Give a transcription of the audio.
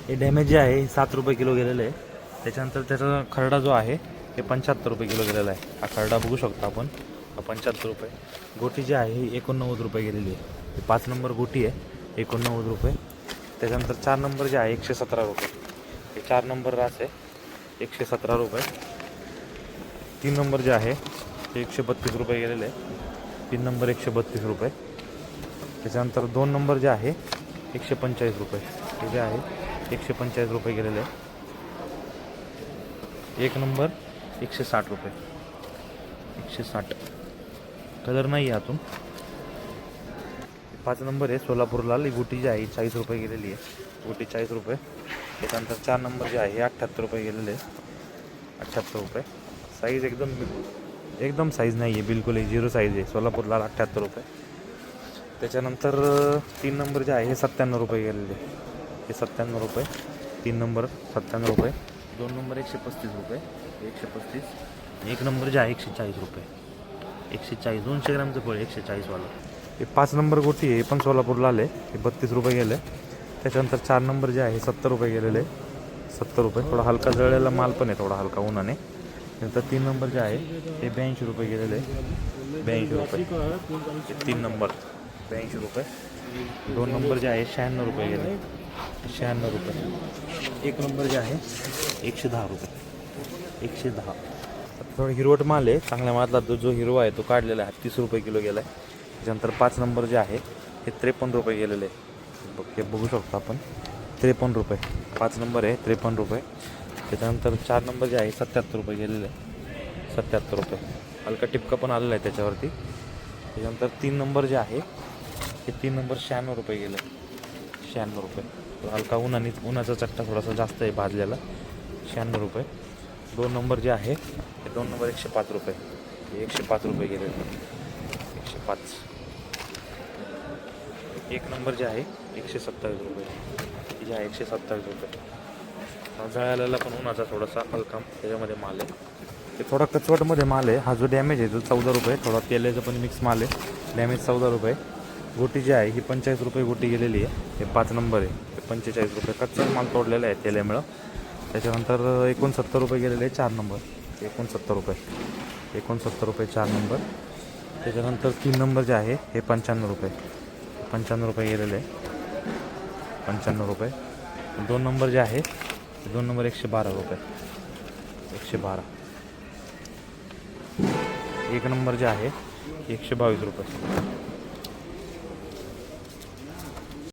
हे डॅमेज जे आहे 7 रुपये किलो गेलेलं आहे. त्याच्यानंतर त्याचा खरडा जो आहे हे 75 रुपये किलो गेलेला आहे. हा खरडा बघू शकतो आपण, 75 रुपये. गोटी जी आहे ही 89 रुपये गेलेली आहे. 5 नंबर गोटी आहे 89 रुपये. त्याच्यानंतर 4 नंबर जे आहे 117 रुपये. हे 4 नंबर रास आहे 117 रुपये. 3 नंबर जे आहे ते 132 रुपये गेलेले आहे. 3 नंबर 132 रुपये. त्याच्यानंतर 2 नंबर जे आहे 145 रुपये. हे जे आहे 145 रुपये गेलेले आहे. 1 नंबर 160 रुपये. 160 कलर नाही आहे आतून. 5 नंबर आहे सोलापूर लाल. ही गोटी जी आहे 40 रुपये गेलेली आहे. गोटी 40 रुपये. त्याच्यानंतर 4 नंबर जे आहे 78 रुपये गेलेले आहे. 78 रुपये. साईज एकदम साईज नाही आहे, बिलकुल आहे, 0 साईज आहे. सोलापूर लाल 78 रुपये. त्याच्यानंतर 3 नंबर जे आहे हे 97 रुपये गेलेले आहे. हे 97 रुपये. 3 नंबर 97 रुपये. 2 नंबर 135 रुपये. 135. 1 नंबर जे आहे 140 रुपये. 140 200 ग्रामचं फळ 140 वाला. हे 5 नंबर गोटी आहे, पण सोलापूरला आले. हे 32 रुपये गेले. त्याच्यानंतर 4 नंबर जे आहे 70 रुपये गेलेले. 70 रुपये. थोडा हलका जळलेला माल पण आहे, थोडा हलका उन्हाने. नंतर 3 नंबर जे आहे हे 82 रुपये गेलेले. 82 रुपये. 3 नंबर 82 रुपये. 2 नंबर जे आहे 96 रुपये गेले. 96 रुपये. 1 नंबर जे आहे 110 रुपये. 110. थोडं हिरवट माल आहे, चांगल्या मालातला जो हिरवा आहे तो काढलेला आहे. 30 रुपये किलो गेला आहे. त्याच्यानंतर 5 नंबर जे आहे हे 53 रुपये गेलेले आहे. हे बघू शकतो आपण, 53 रुपये. 5 नंबर आहे 53 रुपये. त्याच्यानंतर 4 नंबर जे आहे 77 रुपये गेलेले आहे. 77 रुपये. हलका टिपका पण आलेला आहे त्याच्यावरती. त्याच्यानंतर 3 नंबर जे आहे हे 3 नंबर 96 रुपये गेले. 96 रुपये. हलका उन्हाचा चट्टा थोडासा जास्त आहे भाजलेला. 96 रुपये. 2 नंबर जे आहे हे 2 नंबर 105 रुपये. हे 105 रुपये गेले. 105. 1 नंबर जे आहे 127 रुपये. हे जे आहे 127 रुपये. जळालेला पण उन्हाचा थोडासा हलका त्याच्यामध्ये माल आहे. ते थोडा कचवटमध्ये माल आहे. हा जो डॅमेज आहे तो 14 रुपये. थोडा तेलाचा पण मिक्स माल आहे. डॅमेज 14 रुपये. गोटी जी आहे ही 45 रुपये गोटी गेलेली आहे. हे 5 नंबर आहे. हे 45 रुपये. कच्चा माल तोडलेला आहे तेलामुळं. त्याच्यानंतर 69 रुपये गेलेले आहे 4 नंबर. 69 रुपये. 69 रुपये 4 नंबर. त्याच्यानंतर 3 नंबर जे आहे हे 95 रुपये. 95 रुपये गेलेले आहे. 95 रुपये. 2 नंबर जे आहे 2 नंबर 112 रुपये. 112. 1 नंबर जे आहे 122 रुपये.